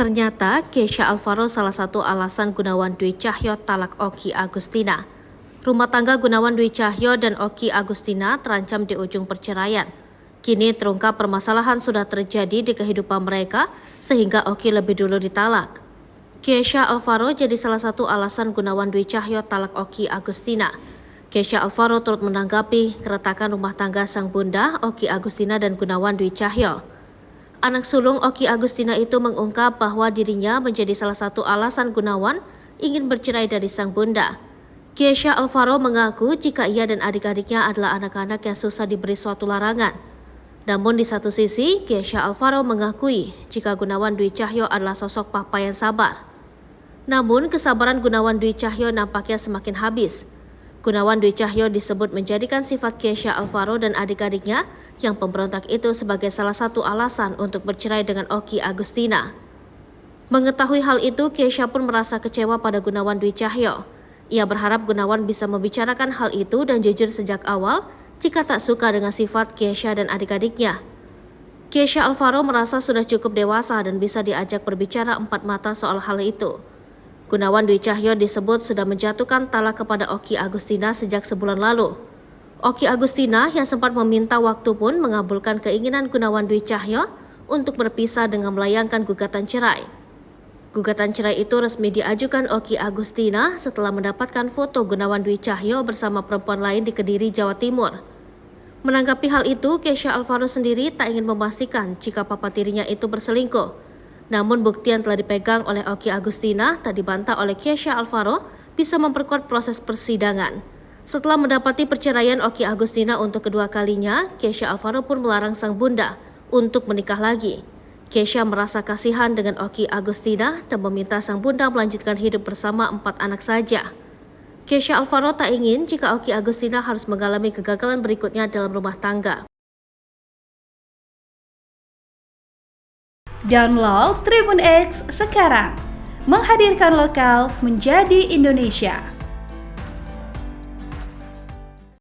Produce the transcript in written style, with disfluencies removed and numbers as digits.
Ternyata Kesha Alvaro salah satu alasan Gunawan Dwi Cahyo talak Okky Agustina. Rumah tangga Gunawan Dwi Cahyo dan Okky Agustina terancam di ujung perceraian. Kini terungkap permasalahan sudah terjadi di kehidupan mereka sehingga Okky lebih dulu ditalak. Kesha Alvaro jadi salah satu alasan Gunawan Dwi Cahyo talak Okky Agustina. Kesha Alvaro turut menanggapi keretakan rumah tangga sang bunda Okky Agustina dan Gunawan Dwi Cahyo. Anak sulung Okky Agustina itu mengungkap bahwa dirinya menjadi salah satu alasan Gunawan ingin bercerai dari sang bunda. Kesha Alvaro mengaku jika ia dan adik-adiknya adalah anak-anak yang susah diberi suatu larangan. Namun di satu sisi, Kesha Alvaro mengakui jika Gunawan Dwi Cahyo adalah sosok papa yang sabar. Namun kesabaran Gunawan Dwi Cahyo nampaknya semakin habis. Gunawan Dwi Cahyo disebut menjadikan sifat Kesha Alvaro dan adik-adiknya yang pemberontak itu sebagai salah satu alasan untuk bercerai dengan Okky Agustina. Mengetahui hal itu, Kesha pun merasa kecewa pada Gunawan Dwi Cahyo. Ia berharap Gunawan bisa membicarakan hal itu dan jujur sejak awal jika tak suka dengan sifat Kesha dan adik-adiknya. Kesha Alvaro merasa sudah cukup dewasa dan bisa diajak berbicara empat mata soal hal itu. Gunawan Dwi Cahyo disebut sudah menjatuhkan talak kepada Okky Agustina sejak sebulan lalu. Okky Agustina yang sempat meminta waktu pun mengabulkan keinginan Gunawan Dwi Cahyo untuk berpisah dengan melayangkan gugatan cerai. Gugatan cerai itu resmi diajukan Okky Agustina setelah mendapatkan foto Gunawan Dwi Cahyo bersama perempuan lain di Kediri, Jawa Timur. Menanggapi hal itu, Kesha Alvaro sendiri tak ingin memastikan jika papa tirinya itu berselingkuh. Namun bukti yang telah dipegang oleh Okky Agustina tak dibantah oleh Kesha Alvaro bisa memperkuat proses persidangan. Setelah mendapati perceraian Okky Agustina untuk kedua kalinya, Kesha Alvaro pun melarang sang bunda untuk menikah lagi. Kesha merasa kasihan dengan Okky Agustina dan meminta sang bunda melanjutkan hidup bersama 4 anak saja. Kesha Alvaro tak ingin jika Okky Agustina harus mengalami kegagalan berikutnya dalam rumah tangga. Download Tribun X sekarang, menghadirkan lokal menjadi Indonesia.